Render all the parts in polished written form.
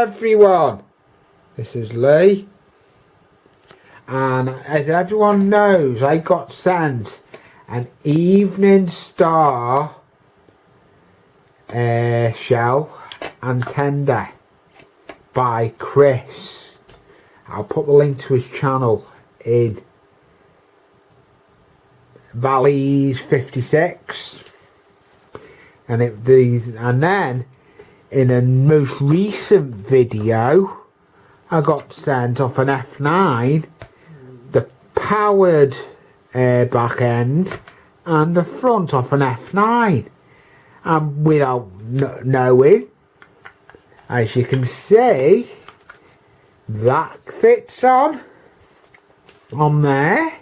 everyone, this is Lee, and as everyone knows, I got sent an Evening Star shell and tender by Chris. I'll put the link to his channel in Valleys 56, and then in a most recent video I got sent off an F9 the powered back end and the front off an F9, and without knowing, as you can see, that fits on there,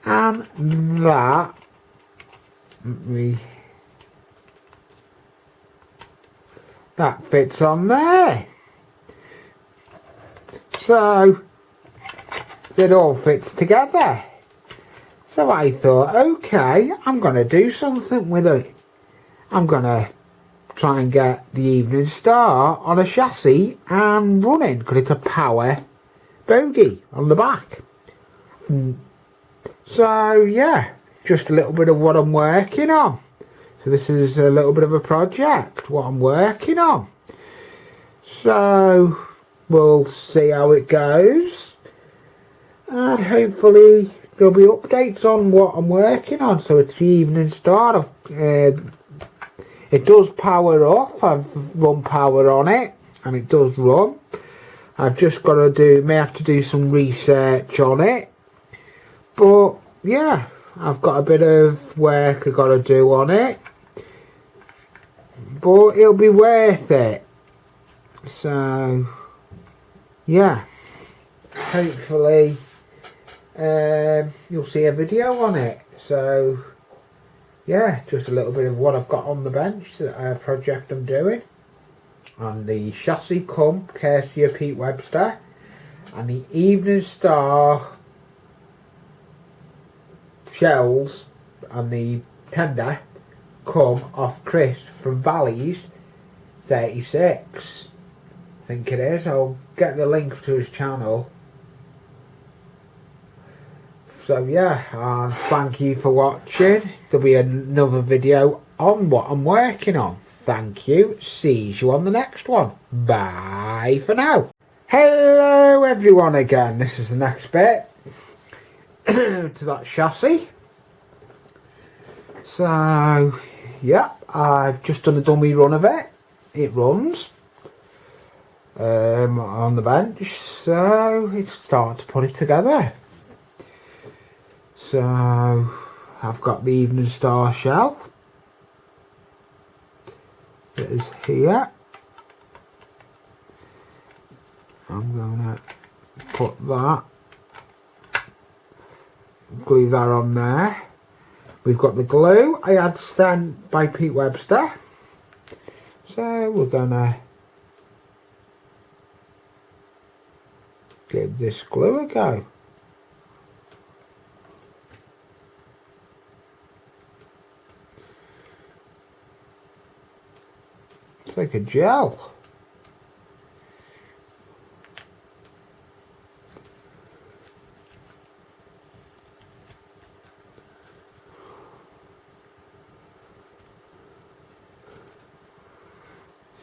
and that fits on there. So it all fits together. So I thought, okay, I'm going to do something with it. I'm going to try and get the Evening Star on a chassis and running, because it's a power bogie on the back. So yeah, just a little bit of what I'm working on. So this is a little bit of a project, what I'm working on. So we'll see how it goes, and hopefully there'll be updates on what I'm working on. So it's the Evening Star. It does power up. I've run power on it and it does run. I've just got to may have to do some research on it, but yeah, I've got a bit of work I've got to do on it, but it'll be worth it. So yeah, hopefully you'll see a video on it. So yeah, just a little bit of what I've got on the bench, that project I'm doing. And the chassis come courtesy of Pete Webster, and the Evening Star shells and the tender come off Chris from Valleys 36, I think it is. I'll get the link to his channel. So yeah, and thank you for watching. There'll be another video on what I'm working on. Thank you. See you on the next one. Bye for now. Hello everyone again. This is the next bit to that chassis. So yeah, I've just done a dummy run of it. It runs on the bench, so it's starting to put it together. So I've got the Evening Star shell that is here. I'm going to put that, glue that on there. We've got the glue I had sent by Pete Webster, so we're going to give this glue a go. It's like a gel.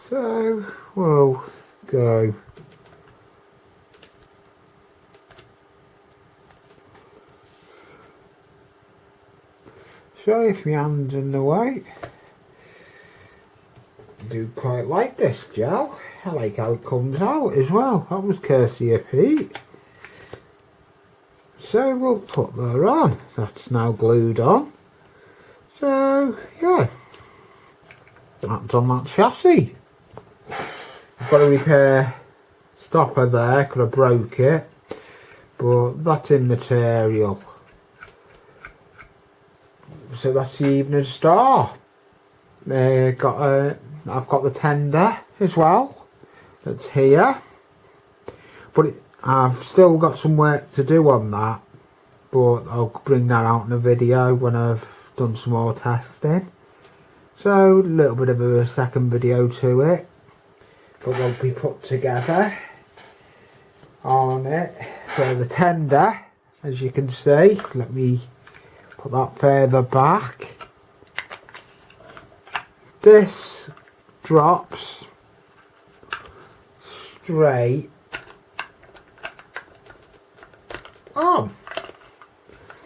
So we'll go sorry if my hand's in the way. I do quite like this gel. I like how it comes out as well. That was courtesy of Pete. So we'll put that on. That's now glued on. So yeah, that's on that chassis. I've got to repair stopper there because I broke it, but that's in material. So that's the Evening Star. I've got the tender as well, that's here, but I've still got some work to do on that, but I'll bring that out in a video when I've done some more testing. So a little bit of a second video to it. but they'll be put together on it. So the tender, as you can see, let me put that further back. This drops straight on.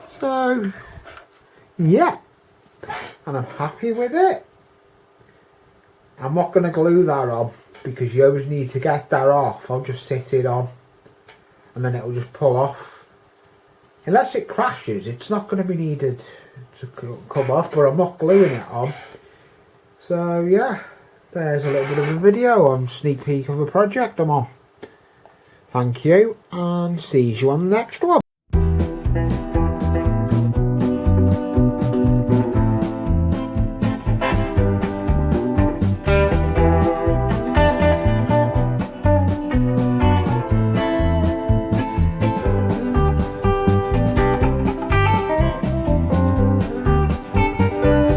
So yeah, and I'm happy with it. I'm not going to glue that on because you always need to get that off. I'll just sit it on and then it will just pull off. Unless it crashes, it's not going to be needed to come off, but I'm not gluing it on. So yeah, there's a little bit of a video on sneak peek of a project I'm on. Thank you, and see you on the next one.